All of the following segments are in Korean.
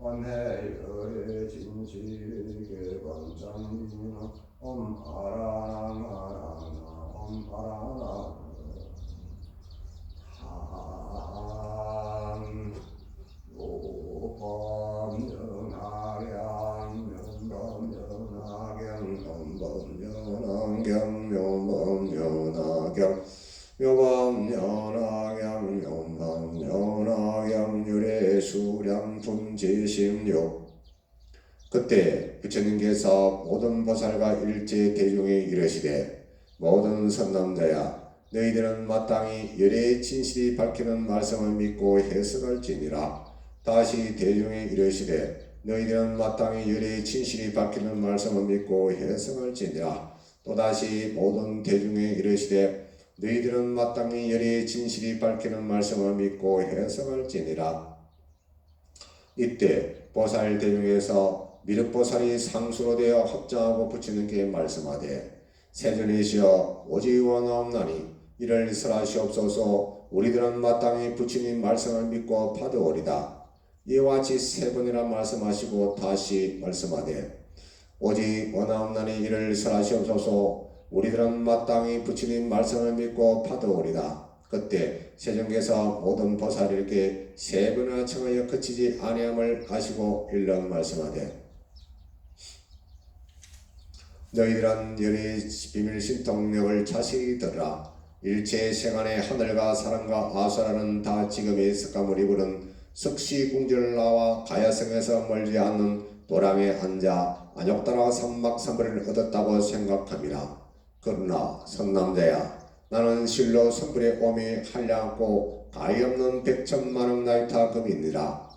원해열의 진실계 번장이나 엄파라나라나 엄파라나 한 요범연하량 명범연하경 범범연하경 명범연하경 묘범연하경 명범연하경 유래수량 분지심육. 그때 부처님께서 모든 보살과 일체 대중에 이르시되 모든 선남자야 너희들은 마땅히 열의 진실이 밝히는 말씀을 믿고 해석할지니라. 다시 대중에 이르시되 너희들은 마땅히 열의 진실이 밝히는 말씀을 믿고 해석할지니라. 또다시 모든 대중에 이르시되 너희들은 마땅히 열의 진실이 밝히는 말씀을 믿고 해석할지니라. 이때 보살 대중에서 미륵보살이 상수로 되어 합장하고 부처님께 말씀하되 세존이시여 오직 원하옵나니 이를 설하시옵소서. 우리들은 마땅히 부처님 말씀을 믿고 받으오리다. 이와 같이 세 번이나 말씀하시고 다시 말씀하되 오직 원하옵나니 이를 설하시옵소서. 우리들은 마땅히 부처님 말씀을 믿고 받으오리다. 그때 세존께서 모든 보살에게 세 번이나 청하여 그치지 아니함을 아시고 일러 말씀하되 너희들은 열의 비밀신통력을 자세히 들으라. 일체 세간의 하늘과 사람과 아수라는 다 지금의 석가모니 부른 석시궁전을 나와 가야성에서 멀지 않는 도량에 앉아 안욕다라 삼막삼벌을 얻었다고 생각함이라. 그러나 선남자야 나는 실로 선불의 오미 한량없고 가히 없는 100천만억 나이타 금이니라.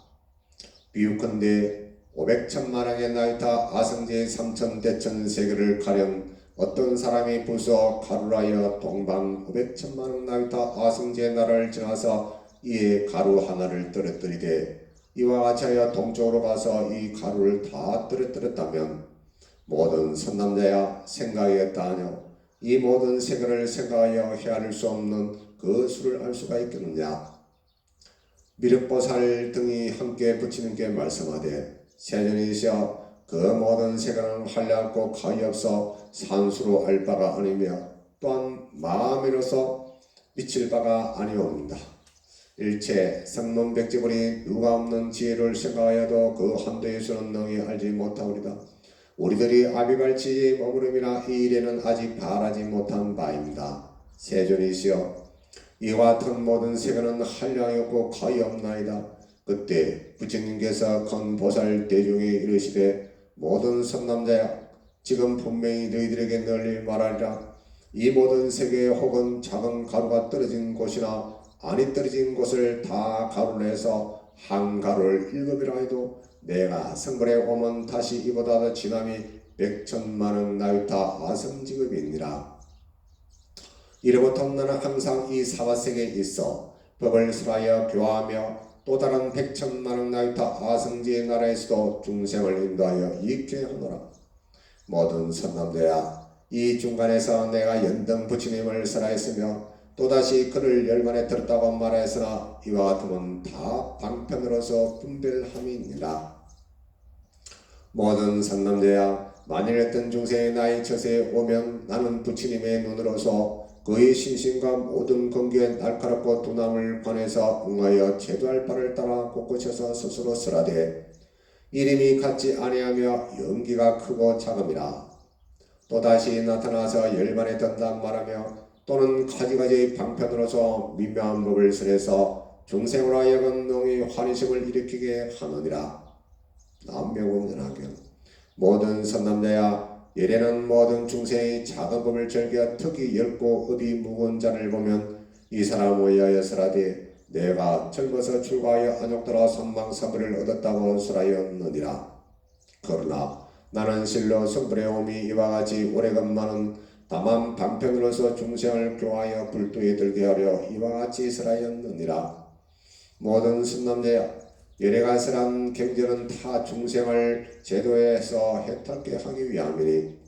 비유컨대 500천만억의 나이타 아성제 3천대천 세계를 가령 어떤 사람이 부서 가루라여 동방 500천만억 나이타 아성제 나라를 지나서 이에 가루 하나를 떨어뜨리되 이와 같이 하여 동쪽으로 가서 이 가루를 다 떨어뜨렸다면 모든 선남자야 생각하였다 하뇨. 이 모든 세계를 생각하여 헤아릴 수 없는 그 수를 알 수가 있겠느냐. 미륵보살 등이 함께 부처님께 말씀하되 세존이시여 그 모든 세계는 한량없고 가히 없어 산수로 알 바가 아니며 또한 마음에로서 미칠 바가 아니옵니다. 일체 성문백지불이 누가 없는 지혜를 생각하여도 그 한도의 수는 능히 알지 못하오리다. 우리들이 아비발치의 머무름이나 이 일에는 아직 바라지 못한 바입니다. 세존이시여 이와 같은 모든 세계는 한량이 없고 거의 없나이다. 그때 부처님께서 큰 보살 대중에 이르시되 모든 선남자야 지금 분명히 너희들에게 널리 말하리라. 이 모든 세계에 혹은 작은 가루가 떨어진 곳이나 안이 떨어진 곳을 다 가루로 해서 한 가루를 1급이라 해도 내가 성불에 오면 다시 이보다 더 지남이 100천만억 나이타 아성지급이니라. 이로부터 나는 항상 이 사바세계에 있어 법을 설하여 교화하며 또 다른 100천만억 나이타 아성지의 나라에서도 중생을 인도하여 이익케 하노라. 모든 선남자야 이 중간에서 내가 연등 부처님을 설하였으며 또다시 그를 열반에 들었다고 말하였으나 이와 같으면 다 방편으로서 분별함이니라. 모든 선남자야 만일 어떤 중생의 나이 처세에 오면 나는 부처님의 눈으로서 그의 신심과 모든 근기에 날카롭고 두남을 관해서 응하여 제도할 바를 따라 곳곳에서 스스로 설하되 이름이 같지 아니하며 연기가 크고 작음이라. 또다시 나타나서 열반에 든다 말하며 또는 가지가지 방편으로서 미묘한 법을 설해서 중생으로 하여금 능히 환희심을 일으키게 하느니라. 남명공전하경 모든 선남자야 예래는 모든 중생의 작은 법을 즐겨 특히 엷고 업이 무거운 자를 보면 이 사람을 위하여 설하되 내가 젊어서 출가하여 안욕더라 삼망사부를 얻었다고 설하였느니라. 그러나 나는 실로 성불의 오미 이와 같이 오래건만은 다만 방편으로서 중생을 교하여 불도에 들게 하려 이와 같이 설하였느니라. 모든 선남자야, 열애가설한 경전은 타 중생을 제도에서 혜택하게 하기 위함이니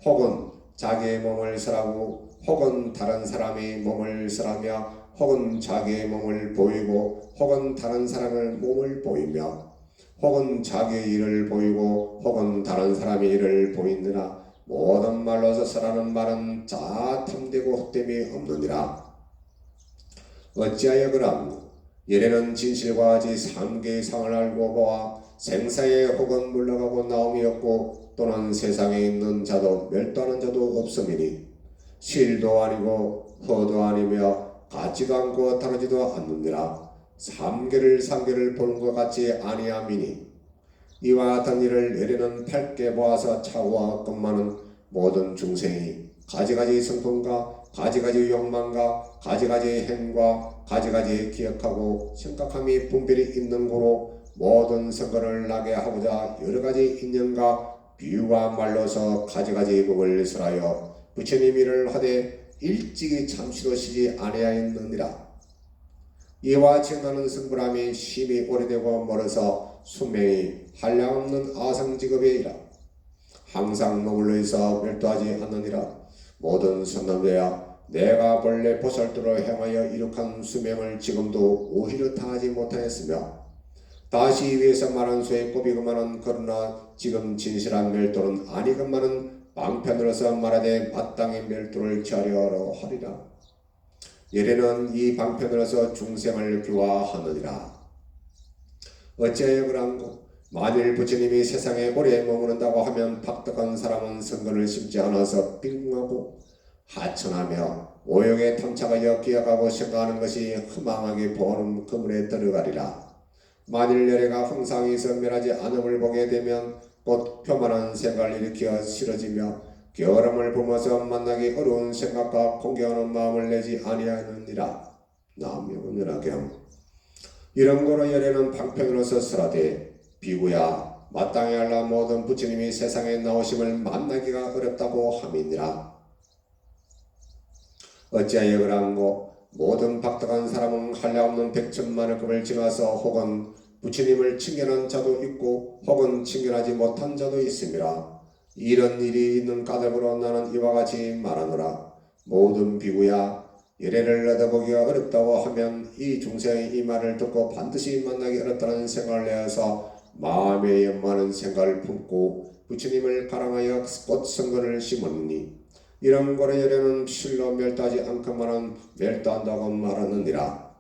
혹은 자기의 몸을 설하고 혹은 다른 사람의 몸을 설하며 혹은 자기의 몸을 보이고 혹은 다른 사람의 몸을 보이며 혹은 자기의 일을 보이고 혹은 다른 사람의 일을 보이느라 모든 말로서 설하는 말은 자 탐되고 헛됨이 없느니라. 어찌하여 그러하노? 예래는 진실과 같이 삼계의 상을 알고 보아 생사에 혹은 물러가고 나옴이 없고 또는 세상에 있는 자도 멸도하는 자도 없음이니 실도 아니고 허도 아니며 같지도 않고 다르지도 않느니라. 삼계를 보는 것 같이 아니함이니 이와 같은 일을 예래는 밝게 보아서 차고하건만은 모든 중생이 가지가지 성품과 가지가지 욕망과 가지가지 행과 가지가지 기억하고 생각함이 분별이 있는 고로 모든 선거를 나게 하고자 여러가지 인연과 비유와 말로서 가지가지 법을 설하여 부처님 일을 하되 일찍이 잠시도 쉬지 아니하였느니라. 이와 같이 나는 성불함이 심히 오래되고 멀어서 수명이 한량없는 아상직업이라 항상 머물러 있어 멸도하지 않느니라. 모든 선남자야, 내가 본래 보살도로 행하여 이룩한 수명을 지금도 오히려 다하지 못하였으며 다시 위에서 말한 수의 꼽이그마는 그러나 지금 진실한 멸도는 아니그마는 방편으로서 말하되 마땅히 멸도를 취하려 하리라. 예래는 이 방편으로서 중생을 교화하느니라. 어찌하여 그러한고? 만일 부처님이 세상에 오래 머무른다고 하면 박덕한 사람은 선근을 심지 않아서 빈궁하고 하천하며 오욕에 탐착하여 기억하고 생각하는 것이 허망하게 보는 그물에 들어가리라. 만일 열애가 항상히 선멸하지 않음을 보게 되면 곧 표만한 생각을 일으켜 싫어지며 게으름을 뿜어서 만나기 어려운 생각과 공경하는 마음을 내지 아니하느니라. 남묘은혜라경. 이런 거로 열애는 방편으로서 설하되 비구야, 마땅히 알라 모든 부처님이 세상에 나오심을 만나기가 어렵다고 함이니라. 어찌하여 그러한고? 모든 박덕한 사람은 한량없는 백천만의 급을 지나서 혹은 부처님을 칭견한 자도 있고 혹은 칭견하지 못한 자도 있음이라. 이런 일이 있는 까닭으로 나는 이와 같이 말하노라. 모든 비구야, 열애를 얻어보기가 어렵다고 하면 이 중생의 이 말을 듣고 반드시 만나기 어렵다는 생각을 내어서 마음에 연마하는 생각을 품고 부처님을 가랑하여 꽃 성근을 심었니 이런 거로 열애는 실로 멸도하지 않고만은 멸도한다고 말하느니라.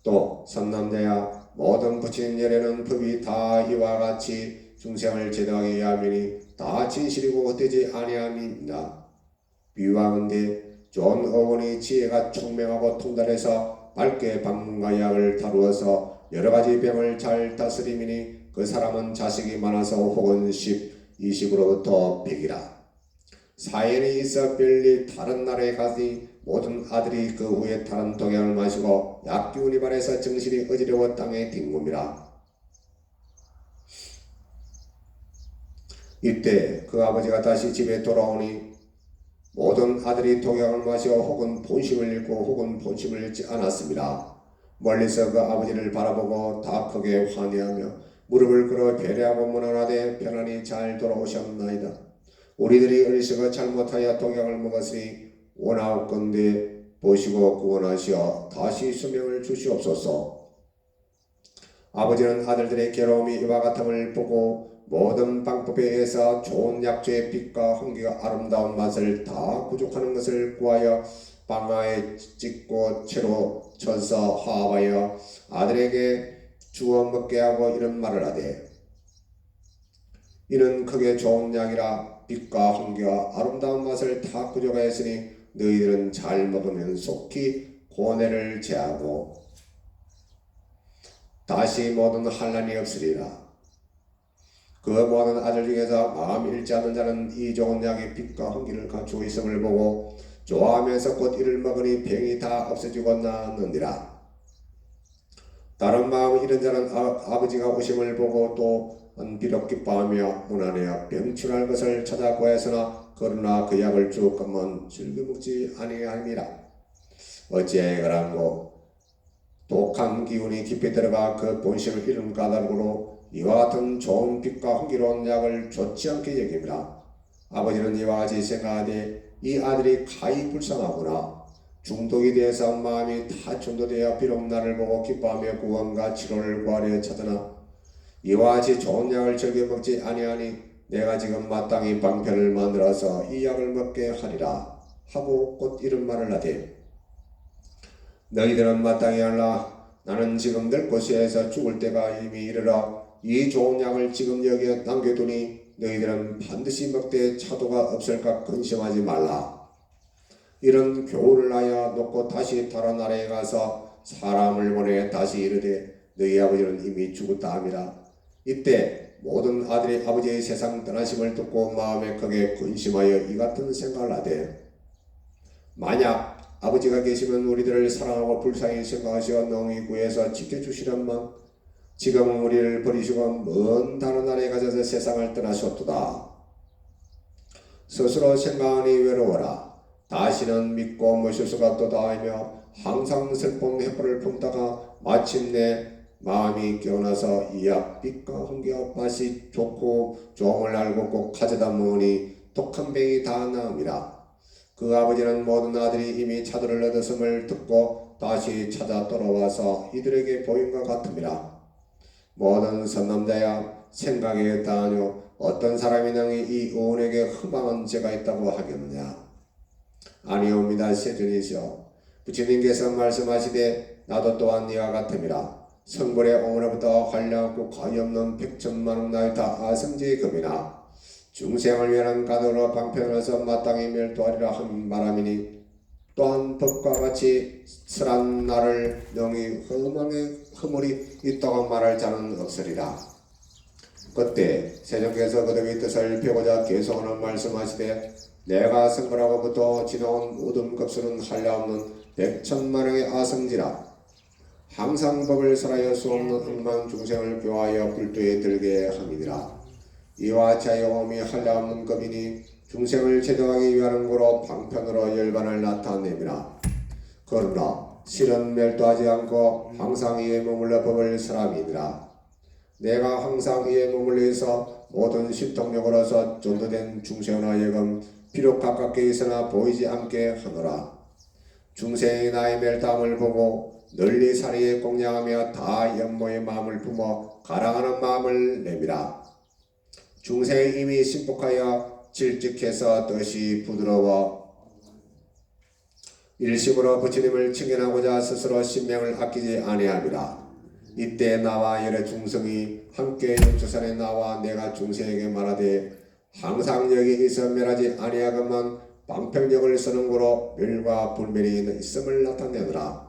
또 선남자야, 모든 부처님 열애는 법이 다 이와 같이 중생을 제도하기 위함이니 다 진실이고 헛되지 아니함이니라. 비유하건대 좋은 어원이 지혜가 총명하고 통달해서 밝게 방문과 약을 다루어서 여러가지 병을 잘 다스림이니 그 사람은 자식이 많아서 혹은 10, 20으로부터 100이라. 사연이 있어 별리 다른 나라에 가니 모든 아들이 그 후에 다른 독약을 마시고 약기운이 발해서 정신이 어지러워 땅에 뒹굼이라. 이때 그 아버지가 다시 집에 돌아오니 모든 아들이 독약을 마시고 혹은 본심을 잃고 혹은 본심을 잃지 않았습니다. 멀리서 그 아버지를 바라보고 다 크게 환희하며 무릎을 꿇어 배려하고 문안하되 편안히 잘 돌아오셨나이다. 우리들이 어리석어 잘못하여 독약을 먹었으니 원하옵건대 보시고 구원하시어 다시 수명을 주시옵소서. 아버지는 아들들의 괴로움이 이와 같음을 보고 모든 방법에 의해서 좋은 약초의 빛과 향기가 아름다운 맛을 다 부족하는 것을 구하여 방아에 찍고 채로 쳐서 화합하여 아들에게 주어 먹게 하고 이런 말을 하되 이는 크게 좋은 약이라 빛과 향기와 아름다운 맛을 다 부족하였으니 너희들은 잘 먹으면 속히 고뇌를 제하고 다시 모든 환난이 없으리라. 그 모든 아들 중에서 마음 잃지 않는 자는 이 좋은 약의 빛과 향기를 갖추고 있음을 보고 좋아하면서 곧 이를 먹으니 병이 다 없어지고 나았느니라. 다른 마음 잃은 자는 아버지가 오심을 보고 또 비록 기뻐하며 문안하여 병출할 것을 찾아 구하였으나 그러나 그 약을 조금은 즐겨 먹지 아니하니라. 어찌하여 그런고 독한 기운이 깊이 들어가 그 본심을 잃은 까닭으로 이와 같은 좋은 빛과 흥기로운 약을 좋지 않게 여깁니다. 아버지는 이와 같이 생각하되 이 아들이 가히 불쌍하구나. 중독이 되어서 마음이 다 전도되어 비록 나를 보고 기뻐하며 구원과 치료를 구하려 찾으나 이와 같이 좋은 약을 즐겨 먹지 아니하니 내가 지금 마땅히 방편을 만들어서 이 약을 먹게 하리라 하고 곧 이런 말을 하되 너희들은 마땅히 알라. 나는 지금 늘 곳에서 죽을 때가 이미 이르러 이 좋은 약을 지금 여기에 남겨두니 너희들은 반드시 먹되 차도가 없을까 근심하지 말라. 이런 교훈을 하여 놓고 다시 다른 나라에 가서 사람을 보내 다시 이르되 너희 아버지는 이미 죽었다 함이라. 이때 모든 아들이 아버지의 세상 떠나심을 듣고 마음에 크게 근심하여 이 같은 생각을 하되 만약 아버지가 계시면 우리들을 사랑하고 불쌍히 생각하시어 능히 구해서 지켜주시련만 지금은 우리를 버리시고 먼 다른 나라에 가셔서 세상을 떠나셨도다. 스스로 생각하니 외로워라. 다시는 믿고 모실 수가 없도다 하며 항상 슬픈 횃불을 품다가 마침내 마음이 깨어나서 이약 빛과 흥기와 맛이 좋고 좋음을 알고 꼭 가져다 먹으니 독한 병이 다 나음이라. 그 아버지는 모든 아들이 이미 차도를 얻었음을 듣고 다시 찾아 돌아와서 이들에게 보인 것 같음이라. 모든 선남자야 생각에 다하뇨 어떤 사람이 능히 이 의원에게 흠망한 죄가 있다고 하겠느냐. 아니옵니다. 세존이시여 부처님께서 말씀하시되 나도 또한 이와 같음이라. 성불의 어머니부터 한량없고 가히 없는 백천만원 나이다 아성지의 금이나 중생을 위한 가도로 방편에서 마땅히 멸도하리라 한 바람이니 또한 법과 같이 설한 나를 능히 허물이 있다고 말할 자는 없으리라. 그때 세종께서 그들의 뜻을 펴고자 계속하는 말씀하시되 내가 성불하고부터 지나온 모든 급수는 한량없는 백천만왕의 아성지라. 항상 법을 설하여 수없는 억만 중생을 교하여 불도에 들게 함이니라. 이와 자유함이 한량없는 법이니 중생을 제도하기 위하는 거로 방편으로 열반을 나타냅니다. 그러나 실은 멸도하지 않고 항상 이에 머물러 법을 설함이니라. 내가 항상 이에 머물러서 모든 신통력으로서 전도된 중생을 하여금 비록 가깝게 있으나 보이지 않게 하노라. 중생이 나의 멸담을 보고 널리 사리에 공양하며 다 연모의 마음을 품어 가랑하는 마음을 내미라. 중생이 이미 신복하여 질직해서 뜻이 부드러워 일심으로 부처님을 칭견하고자 스스로 신명을 아끼지 아니함이라. 이때 나와 여러 중성이 함께 영주산에 나와 내가 중생에게 말하되 항상 여기 있어 멸하지 아니하건만 방편력을 쓰는 거로 멸과 불멸이 있음을 나타내노라.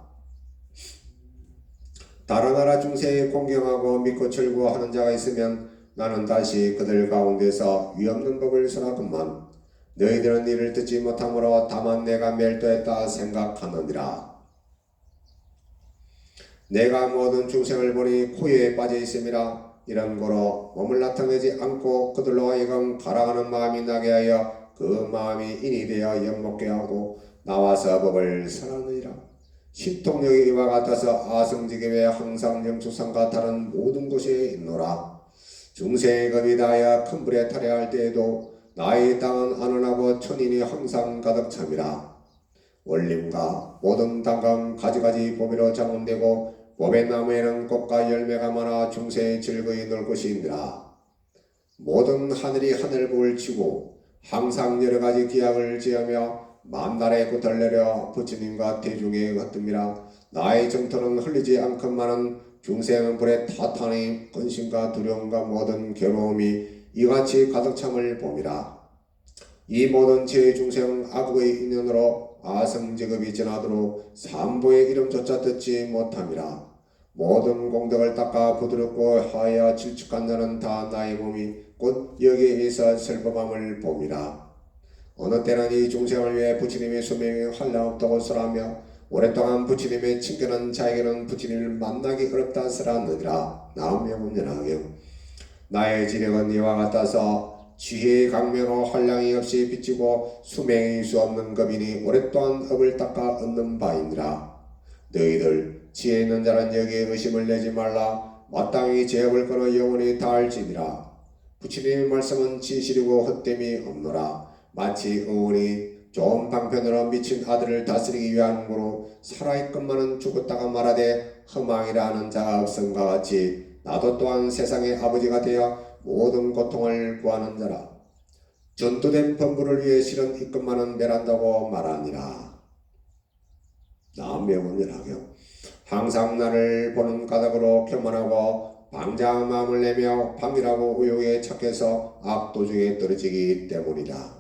다른 나라 중생이 공경하고 믿고 절구하는 자가 있으면 나는 다시 그들 가운데서 위없는 법을 설하건만 너희들은 이를 듣지 못하므로 다만 내가 멸도했다 생각하느니라. 내가 모든 중생을 보니 코에 빠져 있음이라. 이런 거로 몸을 나타내지 않고 그들로 하여금 가라가는 마음이 나게 하여 그 마음이 인이 되어 엿먹게 하고 나와서 법을 설하느니라. 신통력이 이와 같아서 아성지급에 항상 영수상과 다른 모든 곳에 있노라. 중생의 겁이 다하여 큰 불에 탈해할 때에도 나의 땅은 안온하고 천인이 항상 가득 참이라. 원림과 모든 당감 가지가지 보배로 장원되고 보배 나무에는 꽃과 열매가 많아 중생이 즐거이 놀 것이니라. 모든 하늘이 하늘복을 치고 항상 여러가지 기약을 지으며 만날에 굿을 내려 부처님과 대중에 같음이라. 나의 정토는 흘리지 않건만은 중생은 불에 타탄의 근심과 두려움과 모든 괴로움이 이같이 가득 참을 봄이라. 이 모든 죄의 중생은 악의 인연으로 아성지급이 지나도록 삼보의 이름조차 듣지 못함이라. 모든 공덕을 닦아 부드럽고 하여 질축한 자는 다 나의 몸이 곧 여기에 있어 슬퍼함을 봄이라. 어느 때는 이 중생을 위해 부처님의 수명이 한량없다고 설하며 오랫동안 부처님의 친근한 자에게는 부처님을 만나기 어렵다 설하느니라. 나음명운연하경 나의 지력은 이와 같아서 지혜의 강면으로 한량이 없이 비치고 수명이 수 없는 겁이니 오랫동안 업을 닦아 얻는 바이니라. 너희들 지혜 있는 자는 여기에 의심을 내지 말라. 마땅히 죄업을 끊어 영원히 다할지니라. 부처님의 말씀은 진실이고 헛됨이 없노라. 마치 의원이 좋은 방편으로 미친 아들을 다스리기 위한 거로 살아있건만은 죽었다가 말하되 허망이라 하는 자가 없음과 같이 나도 또한 세상의 아버지가 되어 모든 고통을 구하는 자라. 전도된 법물을 위해 실은 있건만은 멸한다고 말하니라. 나명언이라며 항상 나를 보는 까닭으로 교만하고 방자한 마음을 내며 방이라고 의욕에 착해서 악도중에 떨어지기 때문이다.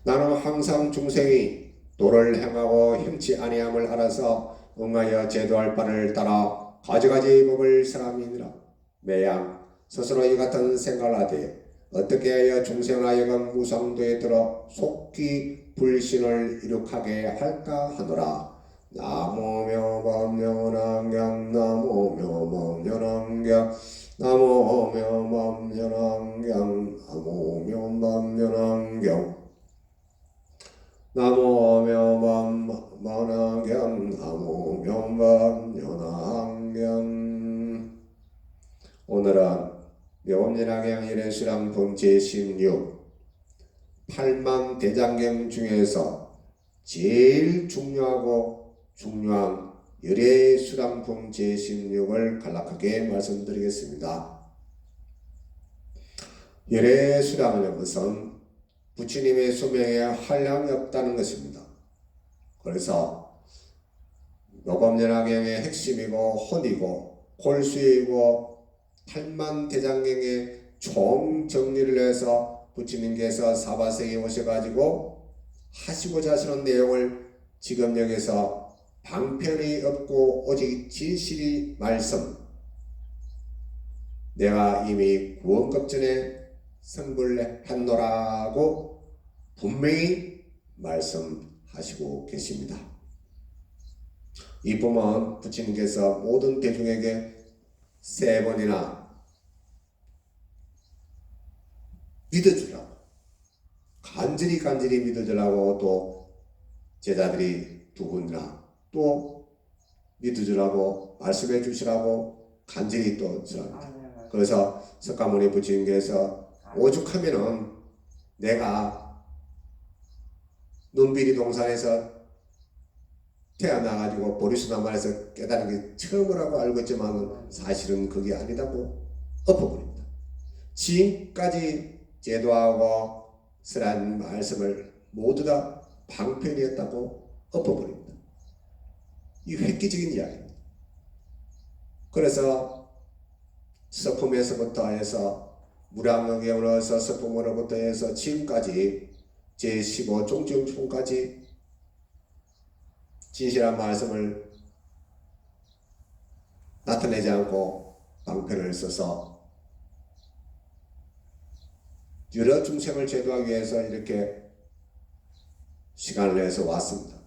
나는 항상 중생이 도를 행하고 행치 아니함을 알아서 응하여 제도할 바를 따라 가지가지 법을 사람이니라. 매양 스스로 이 같은 생각을 하되 어떻게 하여 중생하여금 무상도에 들어 속기 불신을 이룩하게 할까 하노라. 나무며 법련왕경 나무며 법련왕경 나무며 법련왕경 나무며 법련왕경 나무며 법련왕경 나무며 법련왕경. 오늘은 묘원연왕경 일회수량품 제16 8만 대장경 중에서 제일 중요한 열애수량품 제16을 간략하게 말씀드리겠습니다. 열애수량은 것은 부처님의 수명에 한량이 없다는 것입니다. 그래서 묘법연왕경의 핵심이고 혼이고 골수이고 8만 대장경의 총 정리를 해서 부처님께서 사바세계에 오셔가지고 하시고자 하시는 내용을 지금 여기서 방편이 없고 오직 진실이 말씀, 내가 이미 구원급 전에 성불했노라고 분명히 말씀하시고 계십니다. 이 부분 부처님께서 모든 대중에게 3번이나 믿어주라고, 간절히 믿어주라고, 또 제자들이 2분이나 또 믿어주라고 말씀해 주시라고 간절히 또 주랍니다. 그래서 석가모니 부처님께서 오죽하면은 내가 눈비리 동산에서 태어나가지고 보리수나무에서 깨달은 게 처음이라고 알고 있지만 사실은 그게 아니다고 엎어버립니다. 지금까지 제도하고 설한 말씀을 모두 다 방편이었다고 엎어버립니다. 이 획기적인 이야기입니다. 그래서 서품에서부터 해서 무량경에서 서품으로부터 해서 지금까지 제15 종정품까지 진실한 말씀을 나타내지 않고 방편을 써서 여러 중생을 제도하기 위해서 이렇게 시간을 내서 왔습니다.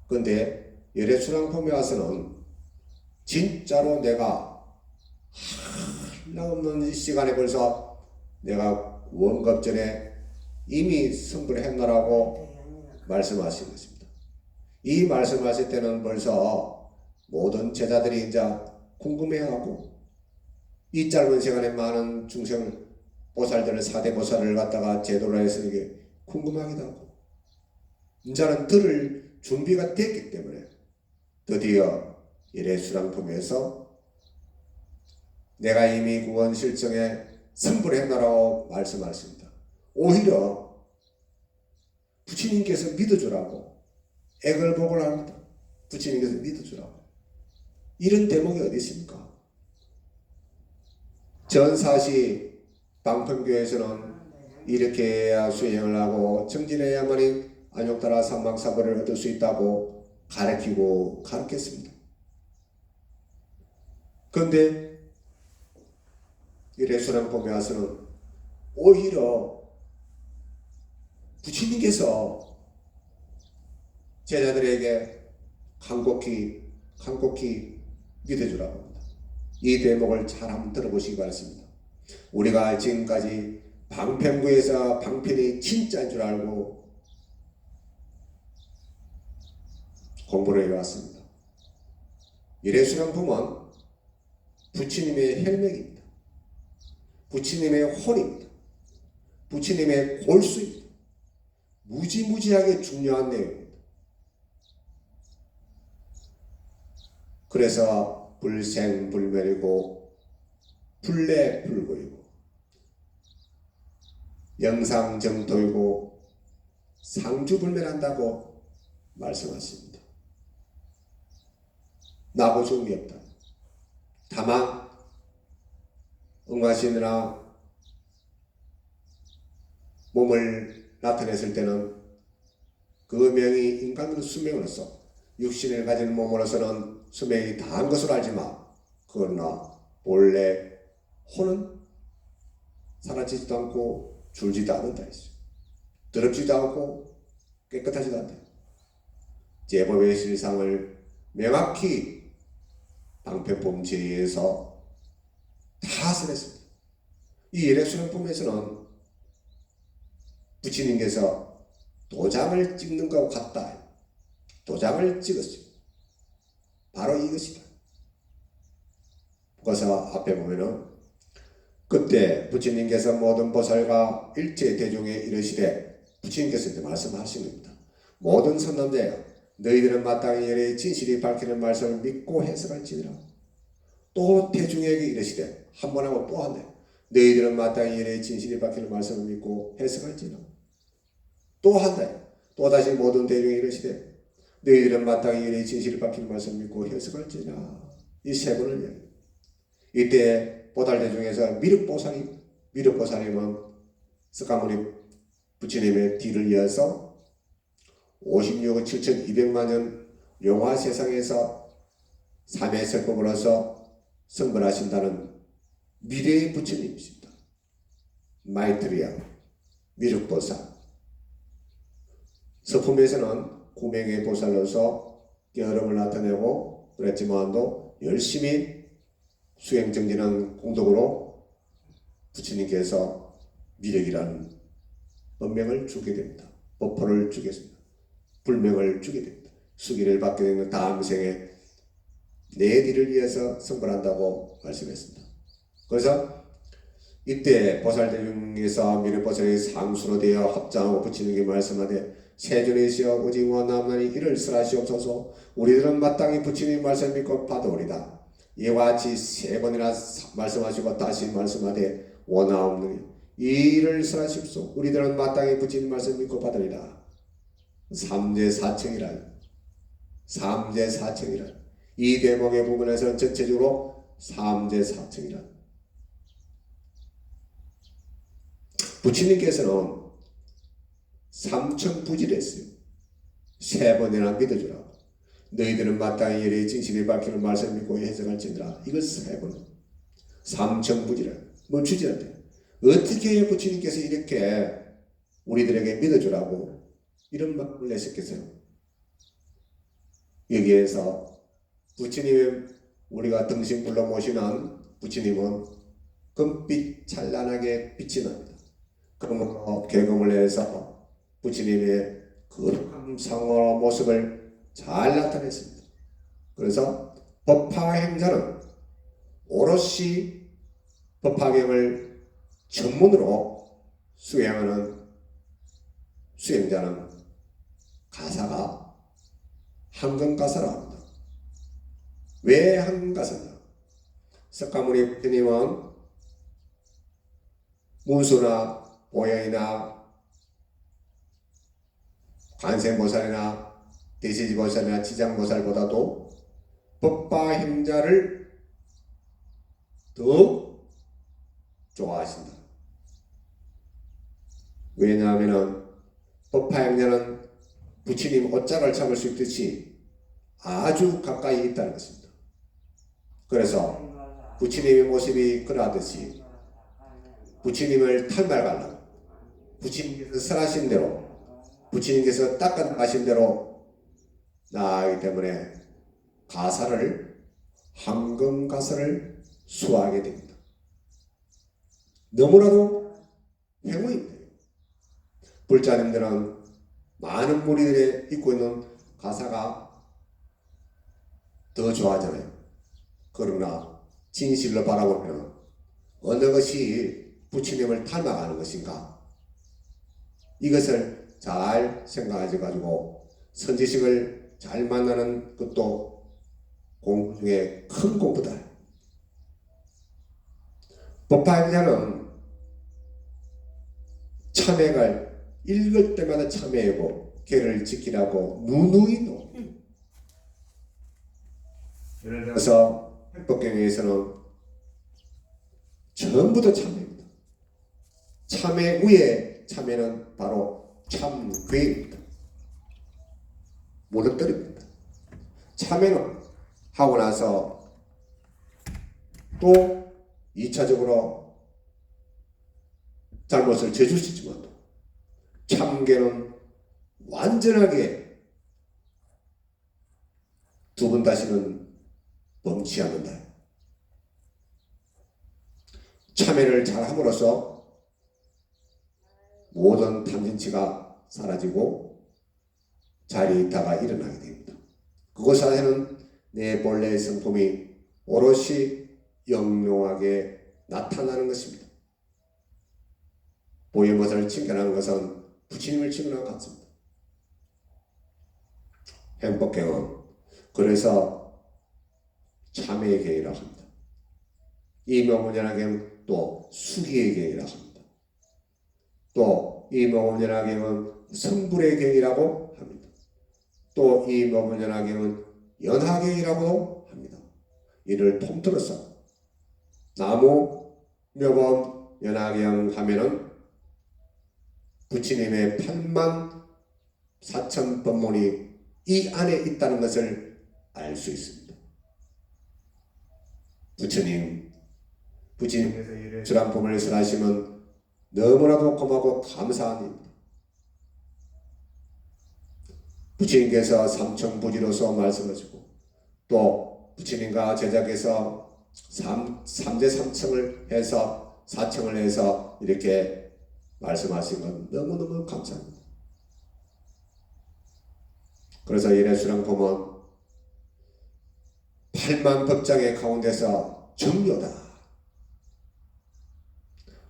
그런데 열애수량품에 와서는 진짜로 내가 한량없는 시간에 벌써 내가 구원급 전에 이미 성불했노라고 말씀하신 것입니다. 이 말씀하실 때는 벌써 모든 제자들이 이제 궁금해하고 이 짧은 시간에 많은 중생 보살들을 4대 보살을 갖다가 제도를 해서 이게 궁금하기도 하고 이제는 들을 준비가 됐기 때문에 드디어 열애수량품에서 내가 이미 구원 실정에 성불했노라고 말씀하십니다. 오히려 부처님께서 믿어주라고 애걸복을 합니다. 부처님께서 믿어주라고. 이런 대목이 어디 있습니까? 전사시 방편교에서는 이렇게 해야 수행을 하고 정진해야만이 안욕따라 삼망사벌을 얻을 수 있다고 가르쳤습니다. 그런데 열애수량품에 와서는 오히려 부처님께서 제자들에게 간곡히 믿어주라고 합니다. 이 대목을 잘 한번 들어보시기 바랍니다. 우리가 지금까지 방편구에서 방편이 진짜인 줄 알고 공부를 해왔습니다. 일회수령품은 부처님의 혈맥입니다. 부처님의 혼입니다. 부처님의 골수입니다. 무지무지하게 중요한 내용입니다. 그래서 불생불멸이고 불례불고이고 영상정토이고 상주불멸한다고 말씀하십니다. 나고 죽음이 없다. 다만 응화신이나 몸을 나타냈을 때는 그 명이 인간의 수명으로서 육신을 가진 몸으로서는 수명이 다한 것으로 알지만 그러나 본래 혼은 사라지지도 않고 줄지도 않는다 했어요. 더럽지도 않고 깨끗하지도 않다. 제법의 실상을 명확히 방편법제에 의해서 다 설했습니다. 이 일회수령품에서는 부처님께서 도장을 찍는 것과 같다. 도장을 찍었어요. 바로 이것이다. 그래서 앞에 보면은 그때 부처님께서 모든 보살과 일체 대중에 이르시되 부처님께서 이제 말씀하신 겁니다. 모든 선남자여 너희들은 마땅히 열의 진실이 밝히는 말씀을 믿고 해석할지니라. 또 대중에게 이르시되 한 번 하고 또 한대 너희들은 마땅히 열의 진실이 밝히는 말씀을 믿고 해석할지니라. 또 한다. 또다시 모든 대중에 이르시되 너희들은 마땅히 열의 진실이 밝히는 말씀을 믿고 해석할지니라. 이 세 번을 이야기합니다. 이때 보살대 중에서 미륵보살님은 석가모니 부처님의 뒤를 이어서 56억 7,200만 년 용화 세상에서 삼해설법으로서 성불하신다는 미래의 부처님이십니다. 마이트리아 미륵보살. 서품에서는 9명의 보살로서 깨어름을 나타내고 그랬지만도 열심히 수행정진한 공덕으로 부처님께서 미륵이라는 법명을 주게 됩니다. 법포를 주겠습니다. 불명을 주게 됩니다. 수기를 받게 되는 다음 생에 내 뒤를 위해서 성불한다고 말씀했습니다. 그래서 이때 보살들 중에서 미륵보살이 상수로 되어 합장하고 부처님께 말씀하되 세존이시여 오직 원나무나니 이를 설하시옵소서. 우리들은 마땅히 부처님 말씀 믿고 받아오리다. 이와 같이 세 번이나 말씀하시고 다시 말씀하되 원하옵느니 이 일을 설하시옵소서. 우리들은 마땅히 부처님 말씀 믿고 받으리라. 삼재사청이라. 삼재사청이라. 이 대목의 부분에서는 전체적으로 삼재사청이라. 부처님께서는 삼천부지를 했어요. 세 번이나 믿어주라고. 너희들은 마땅히 열의 진실이 밝히는 말씀을 믿고 해석할지니라. 이걸 세 번. 삼천부지라. 멈추지 않대. 어떻게 부처님께서 이렇게 우리들에게 믿어주라고 이런 말을 내셨겠어요? 여기에서 부처님의 우리가 등신불로 모시는 부처님은 금빛 찬란하게 빛이 납니다. 금으로 개금을 해서 부처님의 거룩한 상호 모습을 잘 나타냈습니다. 그래서 법화행자는 오롯이 법화경을 전문으로 수행하는 수행자는 가사가 한금가사라 합니다. 왜 한금가사냐? 석가모니 부처님은 문수나 보영이나 관세음보살이나 대시지보살이나 지장보살보다도 법화행자를 더욱 좋아하신다. 왜냐하면 법화행자는 부처님 옷장을 잡을 수 있듯이 아주 가까이 있다는 것입니다. 그래서 부처님의 모습이 그러하듯이 부처님을 탈말하려고 부처님께서 설하신 대로 부처님께서 닦아가신 대로 나아가기 때문에 가사를 황금가사를 수하게 됩니다. 너무나도 행운입니다. 불자님들은 많은 무리들의 입고 있는 가사가 더 좋아하잖아요. 그러나 진실로 바라보면 어느 것이 부처님을 닮아가는 것인가? 이것을 잘 생각하셔 가지고 선지식을 잘 만나는 것도 공부 중에 큰 공부다. 법화행자는 참회를 읽을 때마다 참회하고 계를 지키라고 누누이 노. 예를 들어서 법경에서는 전부 다 참회입니다. 참회 위에 참회는 바로 참괴입니다. 무너뜨립니다. 참회는 하고 나서 또 2차적으로 잘못을 저질 수 있지만 참괴는 완전하게 두 번 다시는 범치 않는다. 참회를 잘함으로써 모든 탐진치가 사라지고 자리이타가 일어나게 됩니다. 그곳에는 내 본래의 성품이 오롯이 영롱하게 나타나는 것입니다. 보이는 것을 칭찬하는 것은 부처님을 칭찬하는 것 같습니다. 행법경은 그래서 참회의 경이라고 합니다. 이명훈연하경은 또 수기의 경이라고 합니다. 또 이명훈연하경은 성불의 경이라고 합니다. 또 이명훈연하경은 연하경이라고도 합니다. 이를 통틀어서 나무 묘범 연하경 하면은 부처님의 8만 4천 법문이 이 안에 있다는 것을 알 수 있습니다. 부처님께서 주랑법을 설하시면 너무나도 고맙고 감사한 일입니다. 부처님께서 삼청부지로서 말씀하시고 또 부처님과 제자께서 삼재 삼청을 해서 사청을 해서 이렇게 말씀하신 건 너무너무 감사합니다. 그래서 이래수랑 보면 8만 법장의 가운데서 정료다.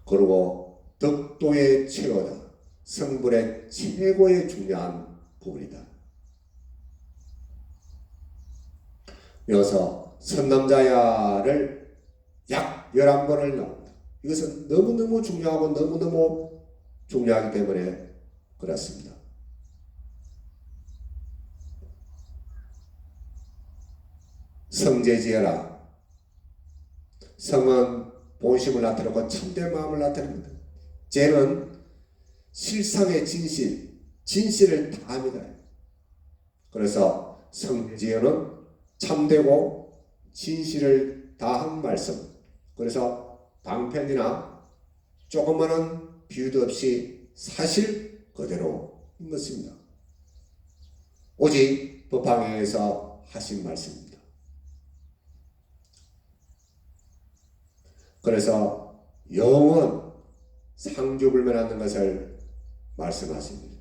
그리고 덕도의 최고다. 성불의 최고의 중요한 부분이다. 여기서 선남자야를 약 11번을 나옵니다. 이것은 너무너무 중요하고 너무너무 중요하기 때문에 그렇습니다. 성제지어라. 성은 본심을 나타내고 참된 마음을 나타냅니다. 제는 실상의 진실을 다합니다. 그래서 성제어는 참되고 진실을 다한 말씀. 그래서 방편이나 조그마한 비유도 없이 사실 그대로인 것입니다. 오직 법화경에서 하신 말씀입니다. 그래서 영원 상주불면하는 것을 말씀하십니다.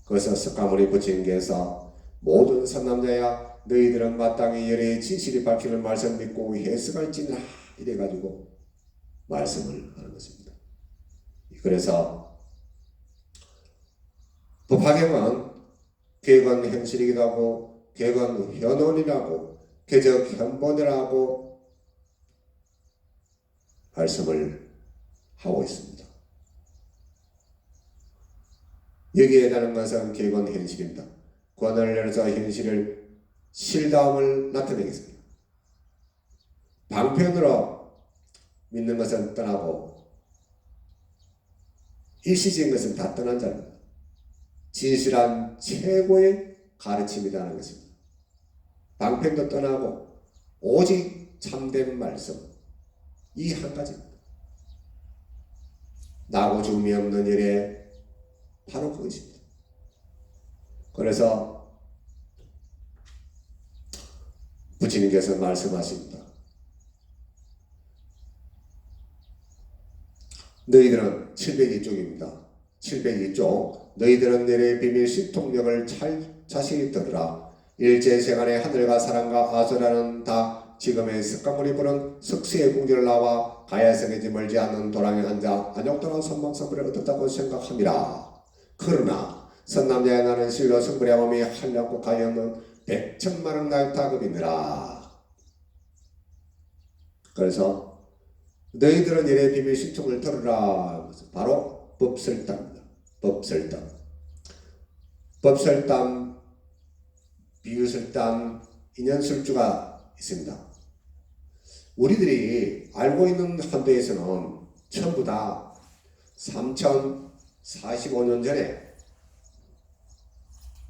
그래서 석가모니 부처님께서 모든 선남자야 너희들은 마땅히 열의 진실이 밝히는 말씀 믿고 해석할지니라 이래가지고 말씀을 하는 것입니다. 그래서 법화경은 객은 현실이기도 하고 객은 현원이라고 객적 현본이라고 말씀을 하고 있습니다. 여기에 해당하는 것은 객은 현실입니다. 권을 열어서 현실을 실다움을 나타내겠습니다. 방편으로 믿는 것은 떠나고 일시적인 것은 다 떠난 자입니다. 진실한 최고의 가르침이라는 것입니다. 방편도 떠나고 오직 참된 말씀 이 한 가지입니다. 나고 죽음이 없는 일에 바로 그것입니다. 그래서 부처님께서 말씀하십니다. 너희들은 702쪽입니다. 702쪽 너희들은 내래 비밀 신통력을 자세히 들으라. 일제세간의 하늘과 사람과 아수라는 다 지금의 석가모니 부른 석쇠의 궁전을 나와 가야성에지 멀지 않는 도랑에 앉아 안욕도랑 선망성불을 얻었다고 생각함이라. 그러나 선남자의 나는 실로 성불의 몸이 한량고 가야는 100천만원 나이타급이니라. 그래서 너희들은 이래 비밀 신통을 들으라. 바로 법설담입니다. 법설담. 법설담, 비유설담, 인연설주가 있습니다. 우리들이 알고 있는 한도에서는 전부 다 3045년 전에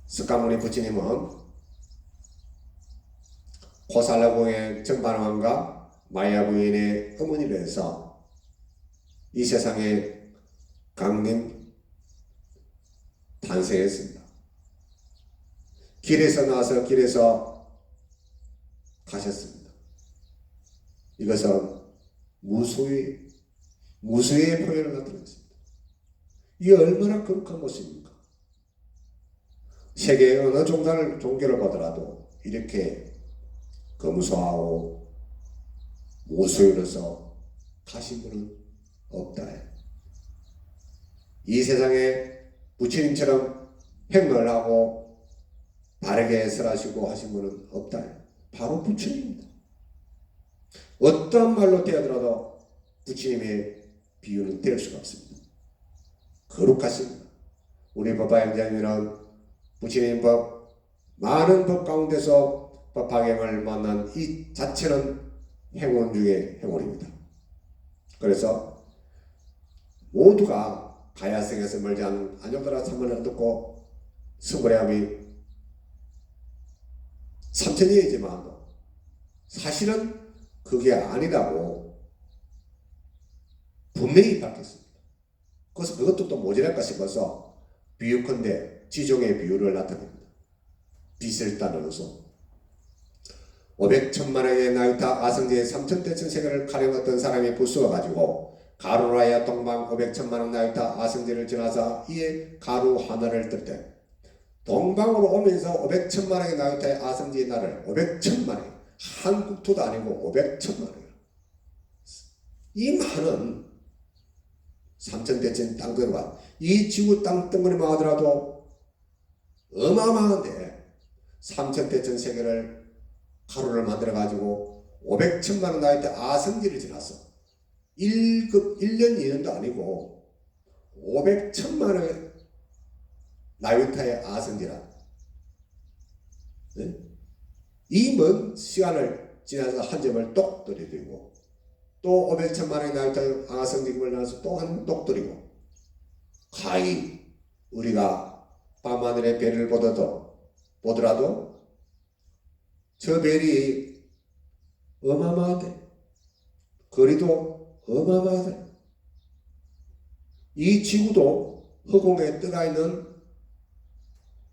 석가모니 부처님은 고살라공의 정반왕과 마야 부인의 어머니로 해서 이 세상에 강림 탄생했습니다. 길에서 나와서 길에서 가셨습니다. 이것은 무수의 표현을 나타냈습니다. 이게 얼마나 거룩한 모습입니까? 세계의 어느 종교를 보더라도 이렇게 검소하고 무수로서 가신 분은 없다. 이 세상에 부처님처럼 행을 하고 바르게 설하시고 하신 분은 없다. 바로 부처님입니다. 어떤 말로 대하더라도 부처님의 비유는 될 수가 없습니다. 거룩하십니다. 우리 법화영장님은 부처님 법, 많은 법 가운데서 법화경을 만난 이 자체는 행운 중에 행운입니다. 그래서 모두가 가야성에서 멀지 않은 안욕도라 참선을 얻고 성불의함이 삼천리이지만 사실은 그게 아니라고 분명히 밝혔습니다. 그래서 그것도 또 모자랄까 싶어서 비유컨대 지종의 비유를 나타냅니다. 빛을 따르면서 500천만원의 나이타 아성지의 3천대천 세계를 가려웠던 사람이 부수어가지고 가루로 하여 동방 500천만원 나이타 아성지를 지나서 이에 가루 하나를 뜰 때 동방으로 오면서 500천만원의 나이타의 아성지의 나를 500천만원 한 국토도 아니고 500천만원 이 많은 3천대천 땅덩어리와 이 지구 땅덩어리만 하더라도 어마어마한데 3천대천 세계를 가루를 만들어 가지고 500천만원 나이트 아성지를 지나서 1년 2년도 아니고 500천만원의 나이타의 아성지라 네? 이 먼 시간을 지나서 한 점을 똑 들이대고 또 500천만원의 나이타의 아성지를 나서 또 한 똑 들이고 가히 우리가 밤하늘의 별을 보더라도 저 별이 어마어마하대. 거리도 어마어마하대. 이 지구도 허공에 떠가 있는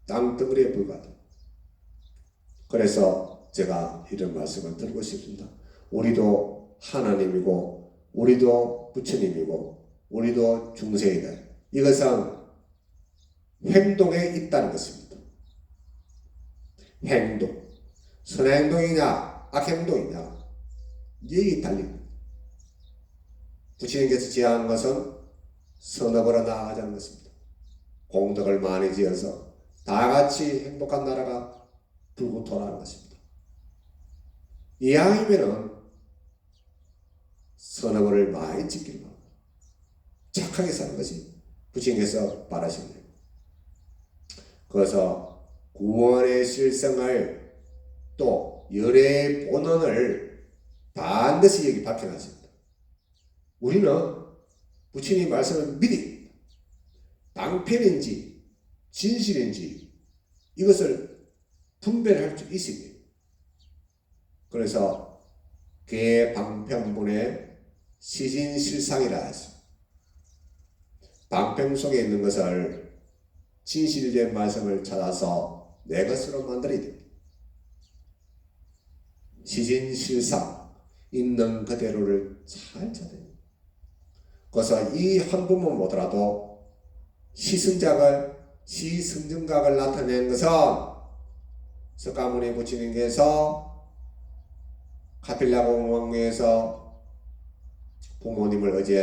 땅덩어리에 불과하다. 그래서 제가 이런 말씀을 드리고 싶습니다. 우리도 하나님이고 우리도 부처님이고 우리도 중생이다. 이것은 행동에 있다는 것입니다. 행동. 선행동이냐 악행동이냐 이게 달립니다. 부처님께서 지향하는 것은 선업으로 나아가자는 것입니다. 공덕을 많이 지어서 다같이 행복한 나라가 불구토라는 것입니다. 이왕이면은 선업을 많이 지키는 겁니다. 착하게 사는 것이 부처님께서 바라시는 거예요. 그래서 구원의 실성을 또 열의 본원을 반드시 여기 밝혀놨습니다. 우리는 부처님 말씀을 믿습니다. 방편인지 진실인지 이것을 분별할 수 있습니다. 그래서 개방편분의 시진실상이라 했습니다. 방편 속에 있는 것을 진실된 말씀을 찾아서 내 것으로 만들어야 됩니다. 시진실상 있는 그대로를 잘 찾아야 됩니다. 그래서 이 한 부분 보더라도 시승정각을 나타낸 것은 석가모니 부처님께서 카필라 공원에서 부모님을 어제